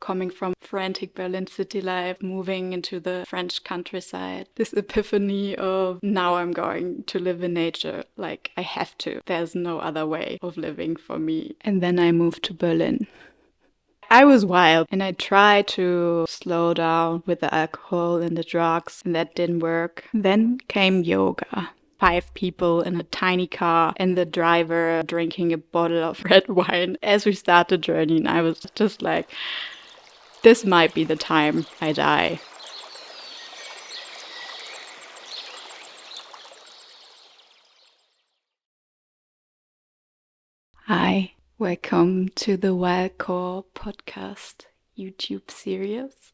coming from frantic Berlin city life, moving into the French countryside. This epiphany of now I'm going to live in nature. Like, I have to. There's no other way of living for me. And then I moved to Berlin. I was wild and I tried to slow down with the alcohol and the drugs, and that didn't work. Then came yoga. 5 people in a tiny car and the driver drinking a bottle of red wine as we start the journey. And I was just like, this might be the time I die. Hi, welcome to the 𝘪𝘀 podcast YouTube series.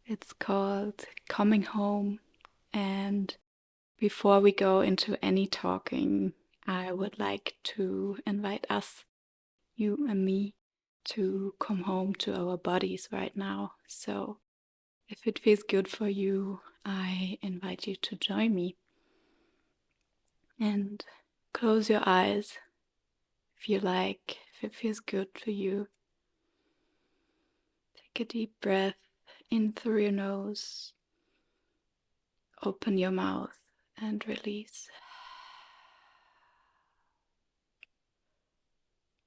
It's called Coming Home, and before we go into any talking, I would like to invite us, you and me, to come home to our bodies right now. So if it feels good for you, I invite you to join me. And close your eyes if you like, if it feels good for you. Take a deep breath in through your nose. Open your mouth and release.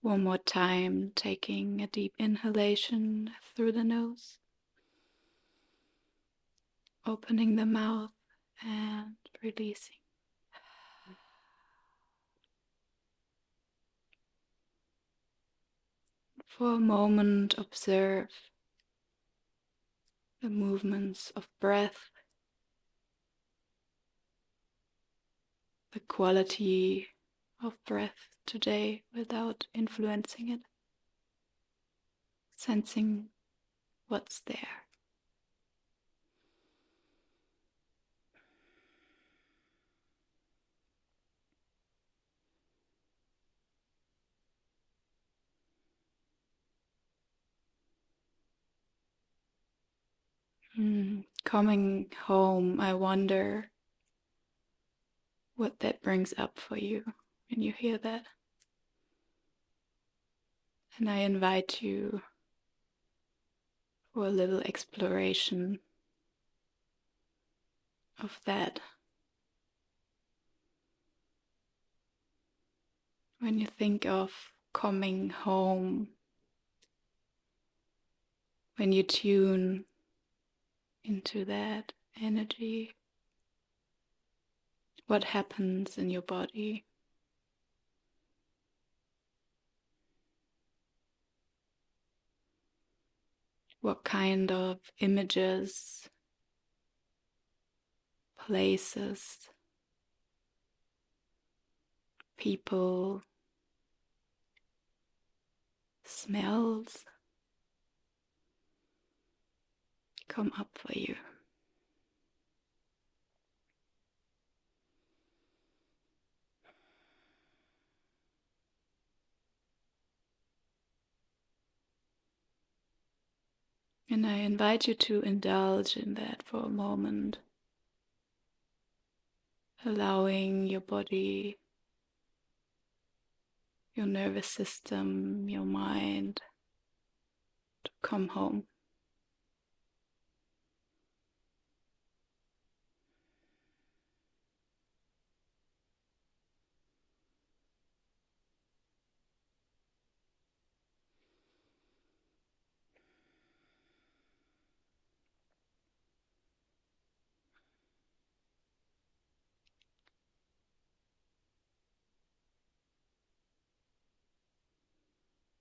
One more time, taking a deep inhalation through the nose. Opening the mouth and releasing. For a moment, observe the movements of breath, the quality of breath today without influencing it. Sensing what's there. Coming home, I wonder what that brings up for you when you hear that. And I invite you for a little exploration of that. When you think of coming home, when you tune into that energy, what happens in your body? What kind of images, places, people, smells come up for you? And I invite you to indulge in that for a moment, allowing your body, your nervous system, your mind to come home.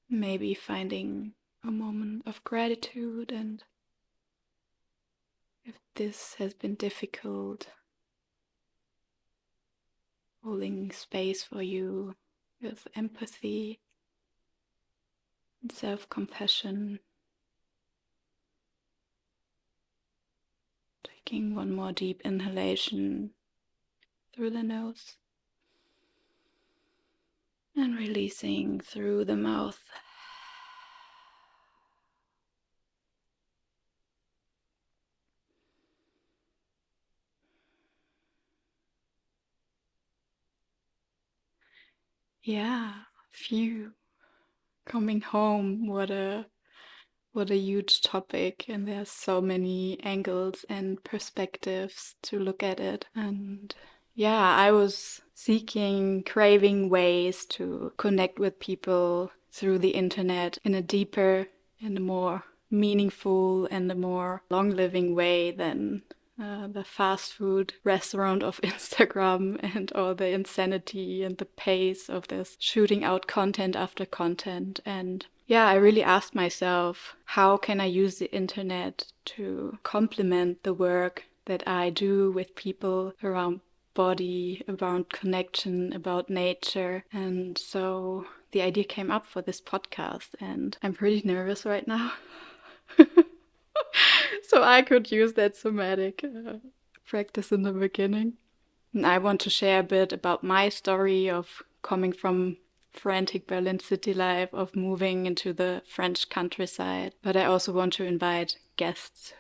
Maybe finding a moment of gratitude, and if this has been difficult, holding space for you with empathy and self-compassion. Taking one more deep inhalation through the nose and releasing through the mouth. Yeah, phew. Coming home, what a What a huge topic, and there's so many angles and perspectives to look at it. And yeah, I was craving ways to connect with people through the internet in a deeper and a more meaningful and a more long-living way than the fast food restaurant of Instagram and all the insanity and the pace of this shooting out content after content. And yeah, I really asked myself, how can I use the internet to complement the work that I do with people around body, around connection, about nature? And so the idea came up for this podcast, and I'm pretty nervous right now. So I could use that somatic practice in the beginning. And I want to share a bit about my story of coming from frantic Berlin city life, of moving into the French countryside. But I also want to invite guests,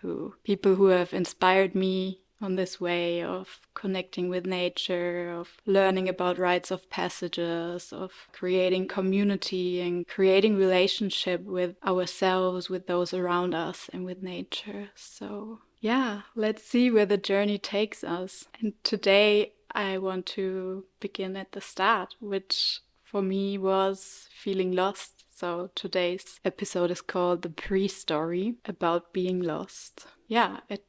people who have inspired me on this way of connecting with nature, of learning about rites of passages, of creating community and creating relationship with ourselves, with those around us, and with nature. So yeah, let's see where the journey takes us. And today I want to begin at the start, which for me was feeling lost. So today's episode is called The Prestory, about being lost. Yeah, it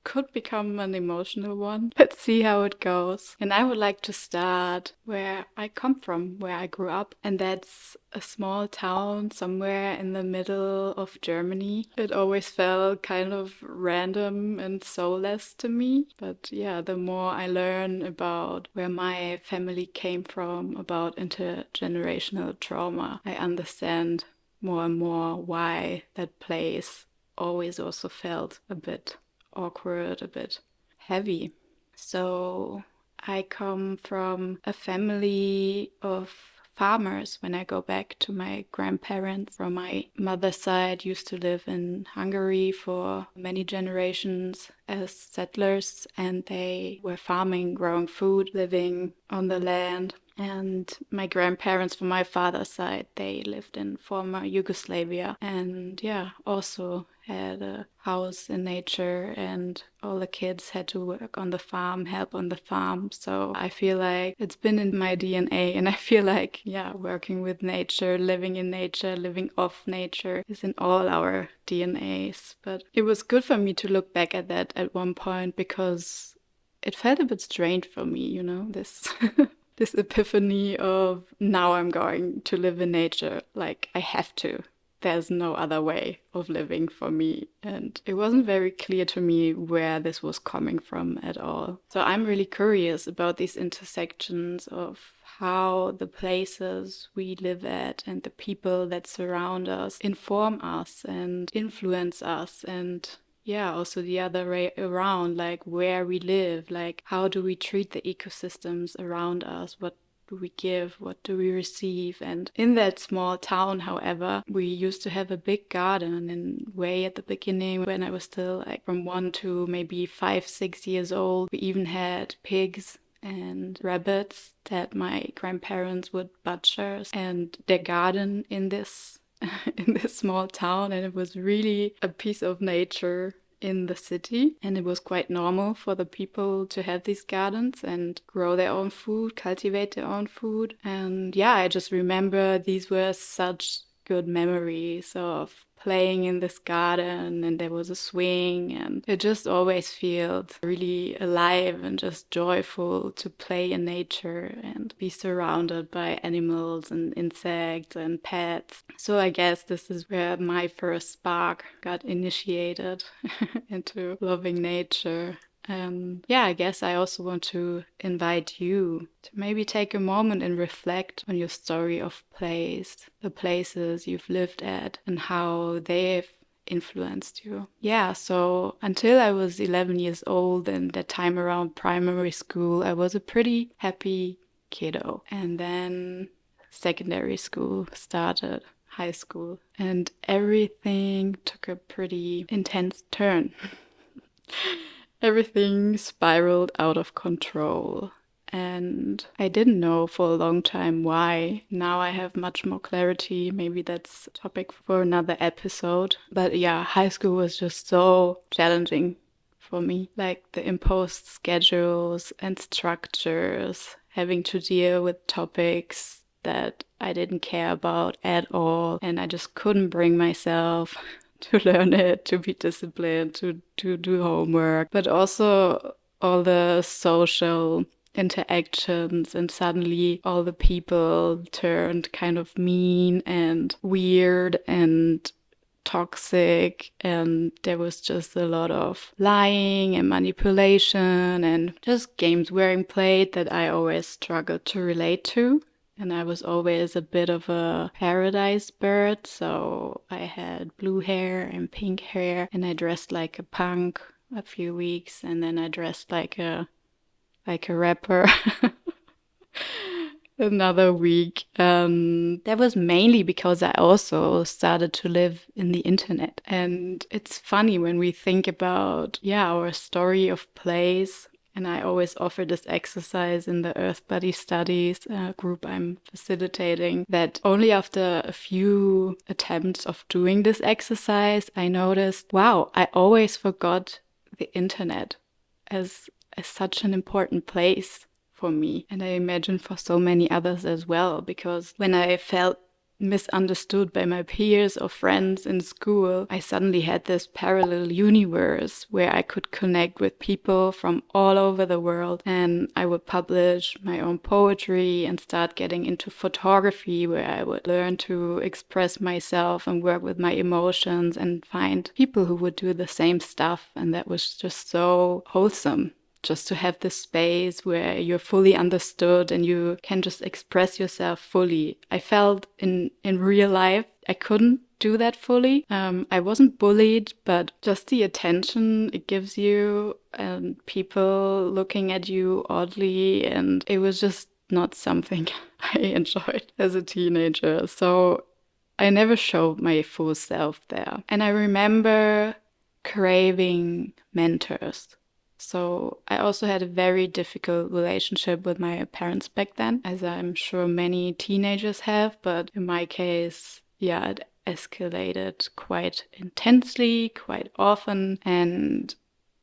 could become an emotional one. Let's see how it goes. And I would like to start where I come from, where I grew up. And that's a small town somewhere in the middle of Germany. It always felt kind of random and soulless to me. But yeah, the more I learn about where my family came from, about intergenerational trauma, I understand more and more why that place always also felt a bit awkward, a bit heavy. So I come from a family of farmers. When I go back to my grandparents from my mother's side, used to live in Hungary for many generations as settlers, and they were farming, growing food, living on the land. And my grandparents from my father's side, they lived in former Yugoslavia, and yeah, also had a house in nature, and all the kids had to work on the farm, help on the farm. So I feel like it's been in my DNA, and I feel like, yeah, working with nature, living off nature is in all our DNAs. But it was good for me to look back at that at one point, because it felt a bit strange for me, you know, this this epiphany of, now I'm going to live in nature, like I have to. There's no other way of living for me. And it wasn't very clear to me where this was coming from at all. So I'm really curious about these intersections of how the places we live at and the people that surround us inform us and influence us, and yeah, also the other way around, like where we live, like how do we treat the ecosystems around us? What do we give? What do we receive? And in that small town, however, we used to have a big garden, and way at the beginning, when I was still like from 1 to maybe 5, 6 years old, we even had pigs and rabbits that my grandparents would butcher, and their garden in this in this small town, and it was really a piece of nature in the city, and it was quite normal for the people to have these gardens and grow their own food, cultivate their own food. And yeah, I just remember these were such good memories of playing in this garden, and there was a swing, and it just always felt really alive and just joyful to play in nature and be surrounded by animals and insects and pets. So I guess this is where my first spark got initiated into loving nature. Yeah, I guess I also want to invite you to maybe take a moment and reflect on your story of place, the places you've lived at, and how they've influenced you. Yeah, so until I was 11 years old, and that time around primary school, I was a pretty happy kiddo. And then secondary school started, high school, and everything took a pretty intense turn. Everything spiraled out of control. And I didn't know for a long time why. Now I have much more clarity. Maybe that's a topic for another episode. But yeah, high school was just so challenging for me. Like the imposed schedules and structures, having to deal with topics that I didn't care about at all. And I just couldn't bring myself to learn it, to be disciplined, to do homework. But also all the social interactions, and suddenly all the people turned kind of mean and weird and toxic, and there was just a lot of lying and manipulation and just games being played that I always struggled to relate to. And I was always a bit of a paradise bird, so I had blue hair and pink hair, and I dressed like a punk a few weeks, and then I dressed like a rapper another week. That was mainly because I also started to live in the internet. And it's funny when we think about, our story of place. And I always offer this exercise in the Earth Body Studies group I'm facilitating, that only after a few attempts of doing this exercise, I noticed, wow, I always forgot the internet as such an important place for me. And I imagine for so many others as well, because when I felt misunderstood by my peers or friends in school, I suddenly had this parallel universe where I could connect with people from all over the world, and I would publish my own poetry and start getting into photography, where I would learn to express myself and work with my emotions and find people who would do the same stuff. And that was just so wholesome, just to have this space where you're fully understood and you can just express yourself fully. I felt in real life I couldn't do that fully. I wasn't bullied, but just the attention it gives you and people looking at you oddly, and it was just not something I enjoyed as a teenager. So I never showed my full self there. And I remember craving mentors. So I also had a very difficult relationship with my parents back then, as I'm sure many teenagers have. But in my case, it escalated quite intensely, quite often. And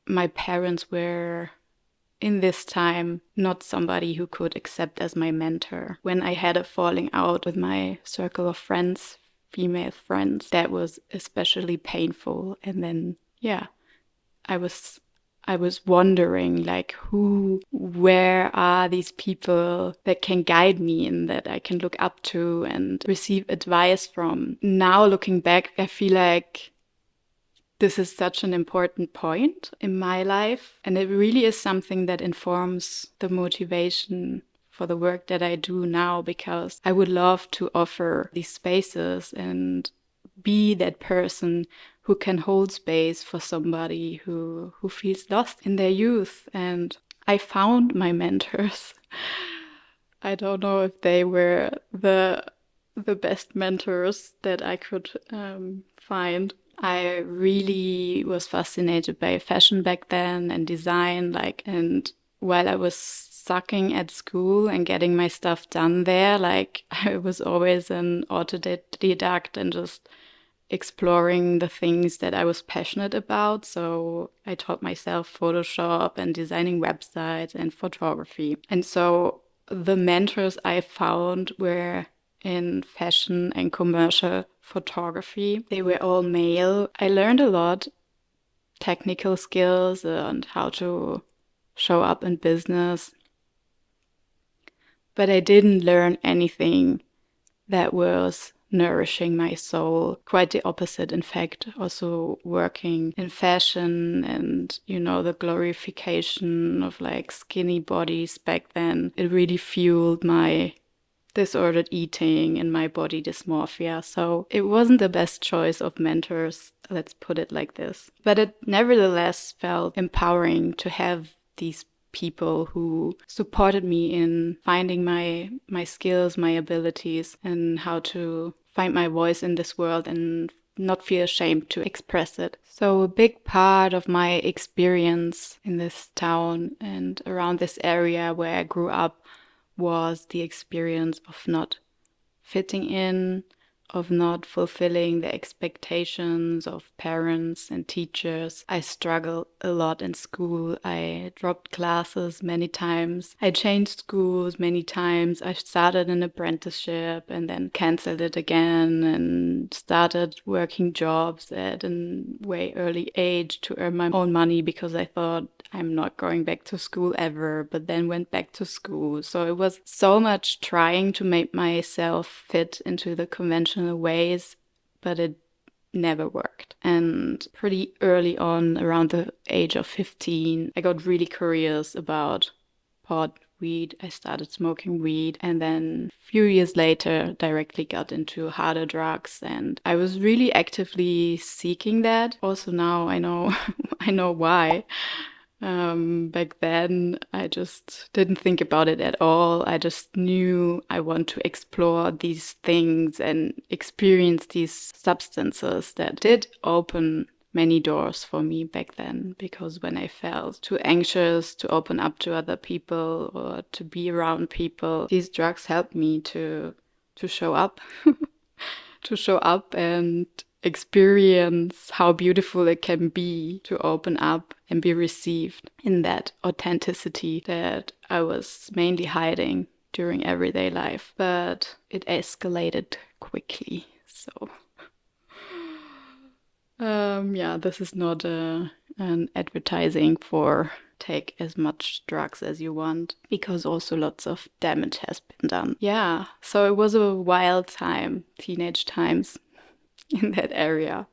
my parents were, in this time, not somebody who could accept as my mentor. When I had a falling out with my circle of friends, female friends, that was especially painful. And then, I was wondering, like, where are these people that can guide me and that I can look up to and receive advice from? Now, looking back, I feel like this is such an important point in my life. And it really is something that informs the motivation for the work that I do now, because I would love to offer these spaces and be that person who can hold space for somebody who feels lost in their youth. And I found my mentors. I don't know if they were the best mentors that I could find. I really was fascinated by fashion back then and design, and while I was sucking at school and getting my stuff done there, I was always an autodidact and just exploring the things that I was passionate about. So I taught myself Photoshop and designing websites and photography. And so the mentors I found were in fashion and commercial photography. They were all male. I learned a lot, technical skills and how to show up in business. But I didn't learn anything that was nourishing my soul. Quite the opposite, in fact. Also working in fashion and, the glorification of skinny bodies back then, it really fueled my disordered eating and my body dysmorphia. So it wasn't the best choice of mentors, let's put it like this. But it nevertheless felt empowering to have these people who supported me in finding my skills, my abilities, and how to find my voice in this world and not feel ashamed to express it. So a big part of my experience in this town and around this area where I grew up was the experience of not fitting in, of not fulfilling the expectations of parents and teachers. I struggled a lot in school. I dropped classes many times. I changed schools many times. I started an apprenticeship and then canceled it again and started working jobs at a way early age to earn my own money because I thought I'm not going back to school ever, but then went back to school. So it was so much trying to make myself fit into the conventional ways, but it never worked. And pretty early on, around the age of 15, I got really curious about pot, weed. I started smoking weed, and then a few years later directly got into harder drugs, and I was really actively seeking that. Also now I know I know why. Back then, I just didn't think about it at all. I just knew I want to explore these things and experience these substances that did open many doors for me back then, because when I felt too anxious to open up to other people or to be around people, these drugs helped me to show up, to show up and experience how beautiful it can be to open up and be received in that authenticity that I was mainly hiding during everyday life. But it escalated quickly. So yeah, this is not an advertising for take as much drugs as you want, because also lots of damage has been done. Yeah, so it was a wild time, teenage times, in that area.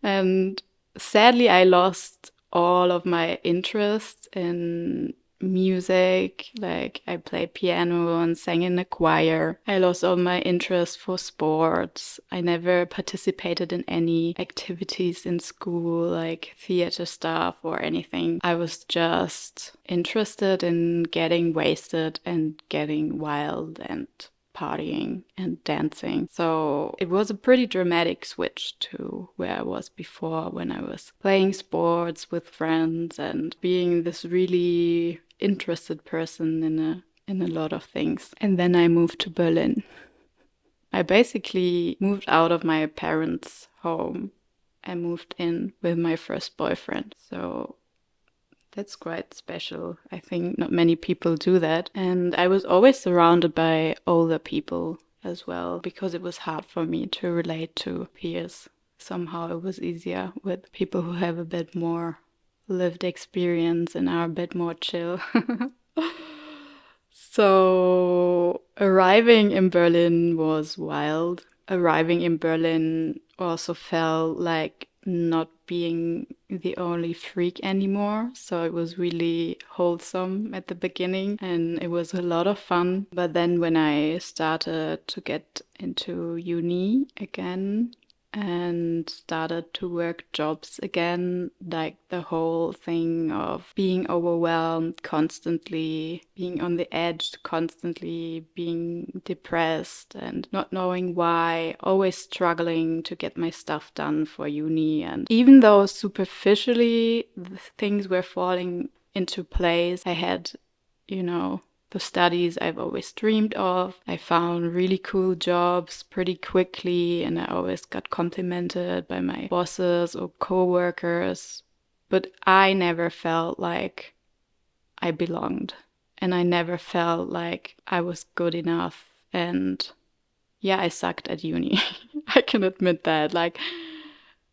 And sadly, I lost all of my interest in music. Like, I played piano and sang in a choir. I lost all my interest for sports. I never participated in any activities in school, like theater stuff or anything. I was just interested in getting wasted and getting wild and partying and dancing. So it was a pretty dramatic switch to where I was before, when I was playing sports with friends and being this really interested person in a lot of things. And then I moved to Berlin. I basically moved out of my parents' home and moved in with my first boyfriend. So that's quite special. I think not many people do that. And I was always surrounded by older people as well, because it was hard for me to relate to peers. Somehow it was easier with people who have a bit more lived experience and are a bit more chill. So arriving in Berlin was wild. Arriving in Berlin also felt like not being the only freak anymore. So it was really wholesome at the beginning and it was a lot of fun. But then when I started to get into uni again and started to work jobs again, like the whole thing of being overwhelmed constantly, being on the edge constantly, being depressed and not knowing why, always struggling to get my stuff done for uni. And even though superficially the things were falling into place, I had, the studies I've always dreamed of. I found really cool jobs pretty quickly and I always got complimented by my bosses or co-workers. But I never felt like I belonged and I never felt like I was good enough. And yeah, I sucked at uni. I can admit that. Like,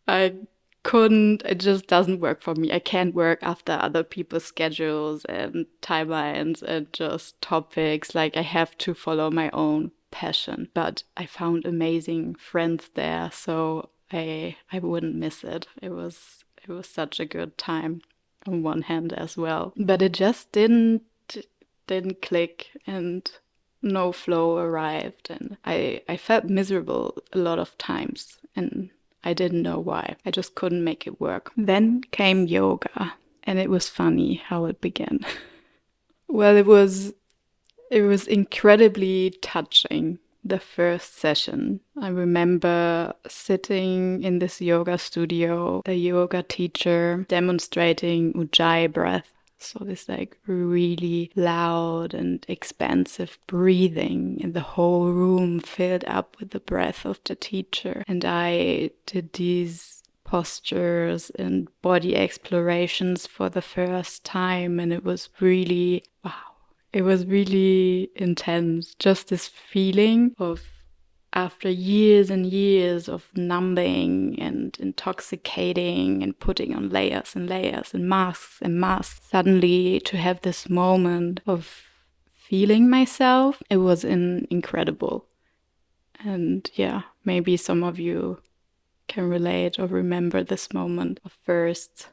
it just doesn't work for me. I can't work after other people's schedules and timelines and just topics. Like, I have to follow my own passion. But I found amazing friends there, so I wouldn't miss it. It was such a good time on one hand as well. But it just didn't click and no flow arrived, and I felt miserable a lot of times and I didn't know why. I just couldn't make it work. Then came yoga, and it was funny how it began. Well, it was incredibly touching the first session. I remember sitting in this yoga studio, the yoga teacher demonstrating ujjayi breath. So this like really loud and expansive breathing, and the whole room filled up with the breath of the teacher. And I did these postures and body explorations for the first time, and it was really, wow. It was really intense. Just this feeling of, after years and years of numbing and intoxicating and putting on layers and layers and masks, suddenly to have this moment of feeling myself, it was incredible. And yeah, maybe some of you can relate or remember this moment of first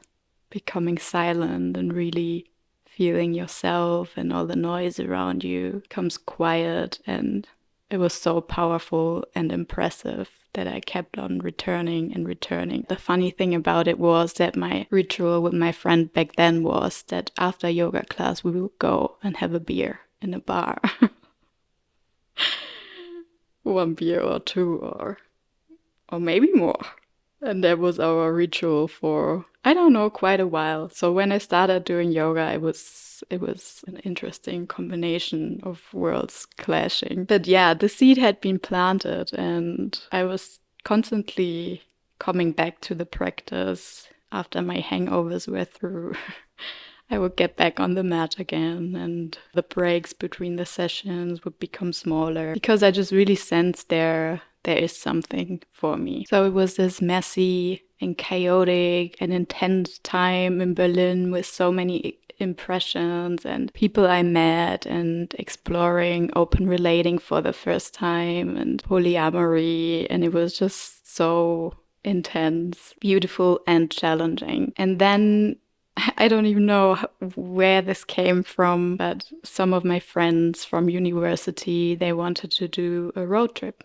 becoming silent and really feeling yourself, and all the noise around you becomes quiet. And it was so powerful and impressive that I kept on returning and returning. The funny thing about it was that my ritual with my friend back then was that after yoga class we would go and have a beer in a bar. 1 beer or 2 or maybe more. And that was our ritual for, I don't know, quite a while. So when I started doing yoga, it was an interesting combination of worlds clashing. But yeah, the seed had been planted, and I was constantly coming back to the practice after my hangovers were through. I would get back on the mat again, and the breaks between the sessions would become smaller because I just really sensed there is something for me. So it was this messy and chaotic and intense time in Berlin with so many impressions and people I met, and exploring open relating for the first time and polyamory, and it was just so intense, beautiful and challenging. And then I don't even know where this came from, but some of my friends from university, they wanted to do a road trip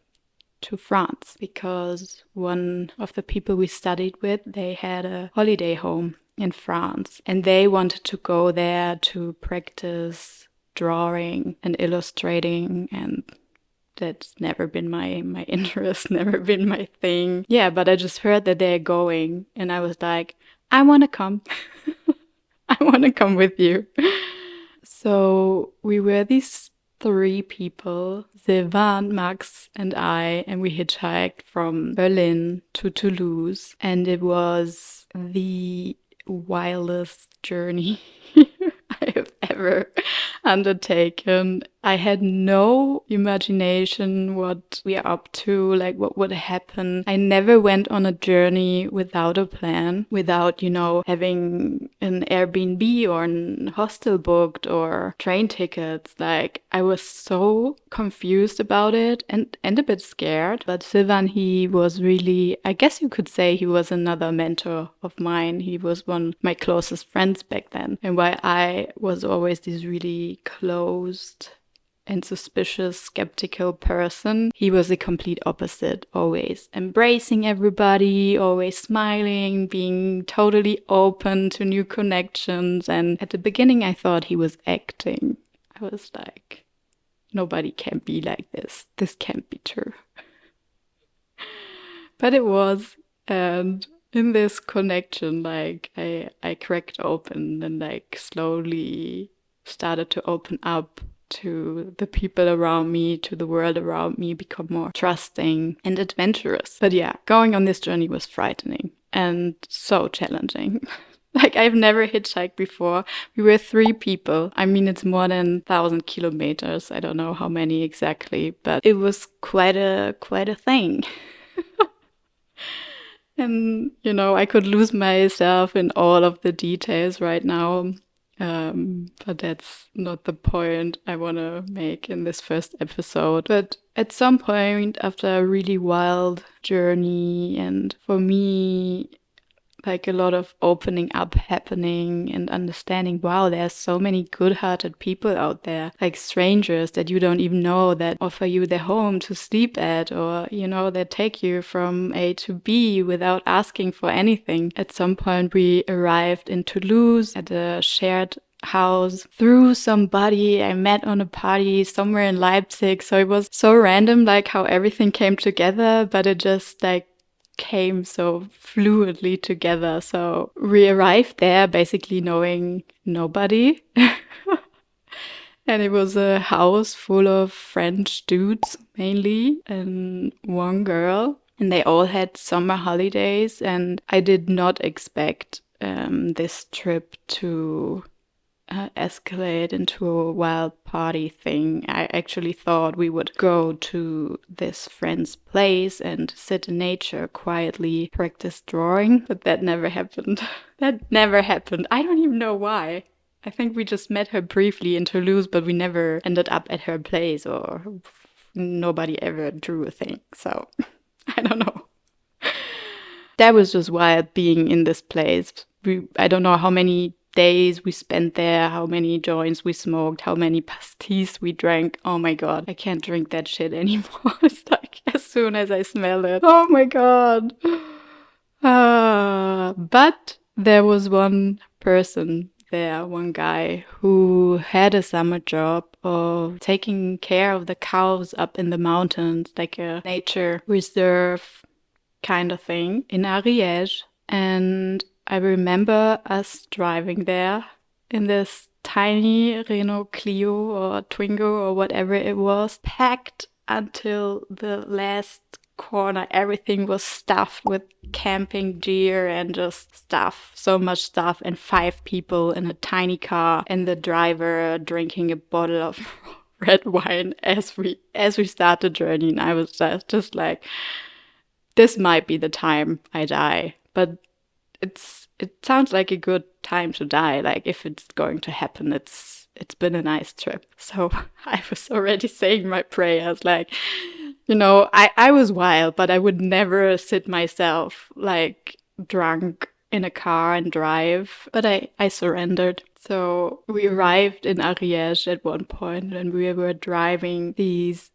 to France because one of the people we studied with, they had a holiday home in France, and they wanted to go there to practice drawing and illustrating, and that's never been my interest, never been my thing. Yeah, but I just heard that they're going, and I was like, I want to come. I want to come with you. So we were these 3 people, Sylvain, Max, and I, and we hitchhiked from Berlin to Toulouse, and it was the wildest journey I have ever undertaken. I had no imagination what we are up to, like what would happen. I never went on a journey without a plan, without, having an Airbnb or an hostel booked or train tickets. Like, I was so confused about it and a bit scared. But Sylvain, he was really, I guess you could say he was another mentor of mine. He was one of my closest friends back then. And while I was always this really closed and suspicious, skeptical person, he was the complete opposite, always embracing everybody, always smiling, being totally open to new connections. And at the beginning, I thought he was acting. I was like, nobody can be like this. This can't be true. But it was, and in this connection, like, I cracked open and like slowly started to open up to the people around me, to the world around me, become more trusting and adventurous. But yeah, going on this journey was frightening and so challenging. Like, I've never hitchhiked before. We were 3 people. I mean, it's more than 1,000 kilometers. I don't know how many exactly, but it was quite a thing. And, I could lose myself in all of the details right now. But that's not the point I want to make in this first episode. But at some point, after a really wild journey, and for me, like a lot of opening up happening and understanding, wow, there's so many good-hearted people out there, like strangers that you don't even know, that offer you their home to sleep at, or, that take you from A to B without asking for anything. At some point we arrived in Toulouse at a shared house through somebody I met on a party somewhere in Leipzig. So it was so random, like how everything came together, but it just like came so fluidly together. So we arrived there basically knowing nobody. And it was a house full of French dudes mainly, and one girl. And they all had summer holidays, and I did not expect this trip to escalate into a wild party thing. I actually thought we would go to this friend's place and sit in nature quietly, practice drawing, but that never happened. That never happened. I don't even know why. I think we just met her briefly in Toulouse, but we never ended up at her place, or nobody ever drew a thing. So I don't know. That was just wild being in this place. I don't know how many days we spent there, how many joints we smoked, how many pastis we drank. Oh my god, I can't drink that shit anymore. It's like as soon as I smell it. Oh my god. But there was one person there, one guy who had a summer job of taking care of the cows up in the mountains, like a nature reserve kind of thing in 𝘪𝘁𝗫𝗁. And I remember us driving there in this tiny Renault Clio or Twingo or whatever it was, packed until the last corner. Everything was stuffed with camping gear and just stuff, so much stuff, and 5 people in a tiny car, and the driver drinking a bottle of red wine as we start the journey. And I was just like, this might be the time I die, but it sounds like a good time to die. Like if it's going to happen, it's been a nice trip. So I was already saying my prayers, like, you know, I was wild, but I would never sit myself like drunk in a car and drive. But I surrendered. So we arrived in 𝘪𝘁𝗫𝗁 at one point, and we were driving these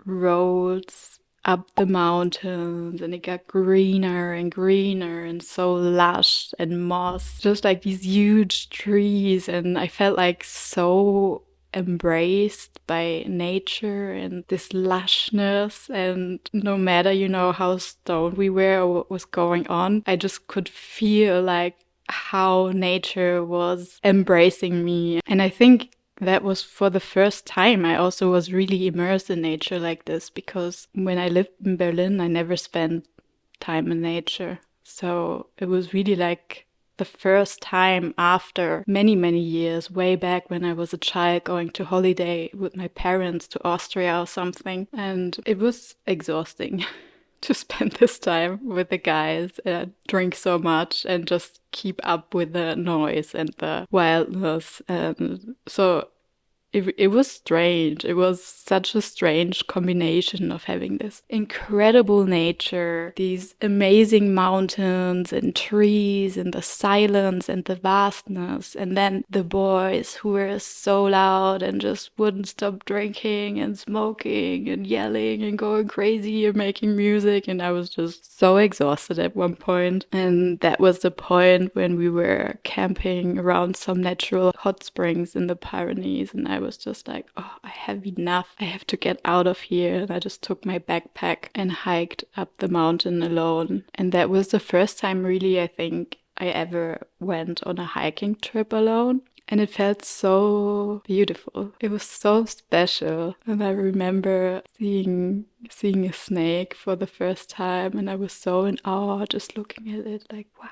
roads up the mountains, and it got greener and greener and so lush and moss, just like these huge trees. And I felt like so embraced by nature and this lushness. And no matter, you know, how stoned we were or what was going on, I just could feel like how nature was embracing me. And I think that was for the first time I also was really immersed in nature like this, because when I lived in Berlin, I never spent time in nature. So it was really like the first time after many, many years, way back when I was a child, going to holiday with my parents to Austria or something. And it was exhausting to spend this time with the guys and drink so much and just keep up with the noise and the wildness. And so it was strange. It was such a strange combination of having this incredible nature, these amazing mountains and trees and the silence and the vastness, and then the boys who were so loud and just wouldn't stop drinking and smoking and yelling and going crazy and making music. And I was just so exhausted at one point. And that was the point when we were camping around some natural hot springs in the Pyrenees, and I was just like, oh, I have enough. I have to get out of here. And I just took my backpack and hiked up the mountain alone. And that was the first time really, I think, I ever went on a hiking trip alone. And it felt so beautiful. It was so special. And I remember seeing a snake for the first time, and I was so in awe just looking at it, like, wow.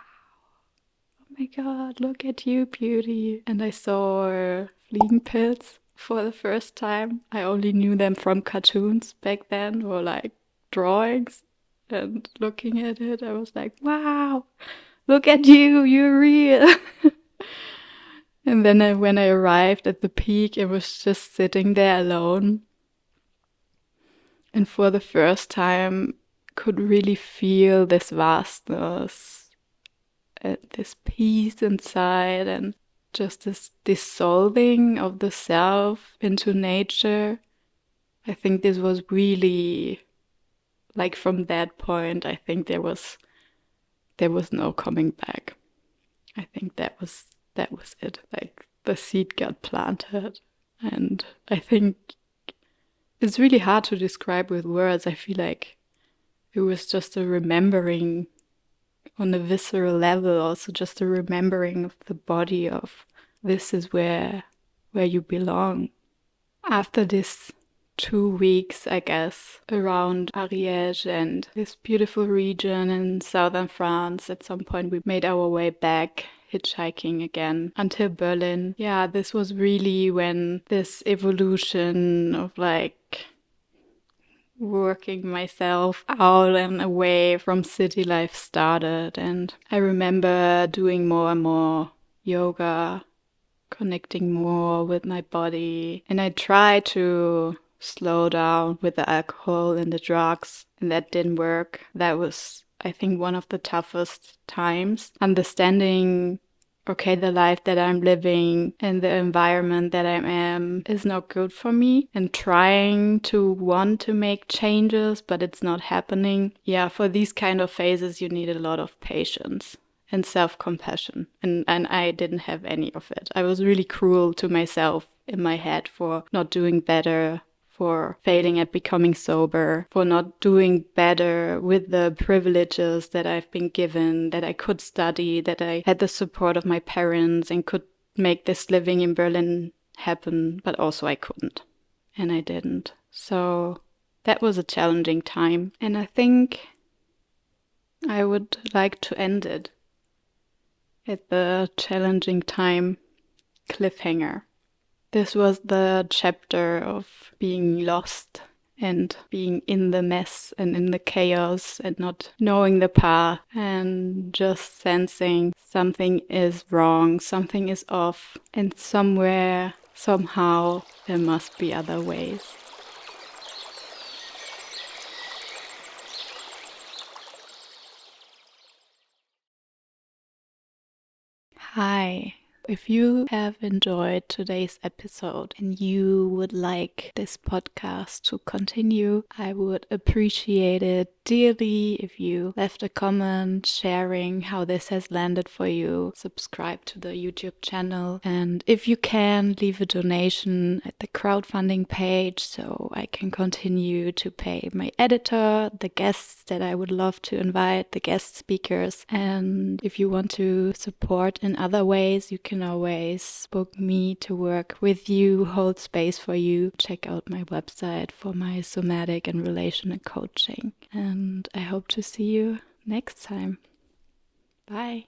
Oh my god, look at you, beauty. And I saw 𝗪𝘁𝗁𝗁𝗪 for the first time. I only knew them from cartoons back then, or like drawings. And looking at it, I was like, wow, look at you, you're real. And then when I arrived at the peak, it was just sitting there alone. And for the first time, could really feel this vastness and this peace inside, and just this dissolving of the self into nature. I think this was really, like, from that point, I think there was no coming back. I think that was it. Like, the seed got planted. And I think it's really hard to describe with words. I feel like it was just a remembering on a visceral level, also just a remembering of the body of this is where you belong. After this 2 weeks, I guess, around Ariège and this beautiful region in southern France, at some point we made our way back hitchhiking again until Berlin. Yeah, this was really when this evolution of like working myself out and away from city life started. And I remember doing more and more yoga, connecting more with my body. And I tried to slow down with the alcohol and the drugs, and that didn't work. That was, I think, one of the toughest times. Understanding, okay, the life that I'm living and the environment that I am is not good for me, and trying to want to make changes, but it's not happening. Yeah, for these kind of phases, you need a lot of patience and self-compassion. And I didn't have any of it. I was really cruel to myself in my head for not doing better, for failing at becoming sober, for not doing better with the privileges that I've been given, that I could study, that I had the support of my parents and could make this living in Berlin happen, but also I couldn't. And I didn't. So that was a challenging time. And I think I would like to end it at the challenging time cliffhanger. This was the chapter of being lost and being in the mess and in the chaos and not knowing the path and just sensing something is wrong, something is off, and somewhere, somehow, there must be other ways. Hi. If you have enjoyed today's episode and you would like this podcast to continue, I would appreciate it dearly if you left a comment sharing how this has landed for you, subscribe to the YouTube channel, and if you can, leave a donation at the crowdfunding page so I can continue to pay my editor, the guests that I would love to invite, the guest speakers, and if you want to support in other ways, you can always book me to work with you, hold space for you. Check out my website for my somatic and relational coaching. And I hope to see you next time. Bye.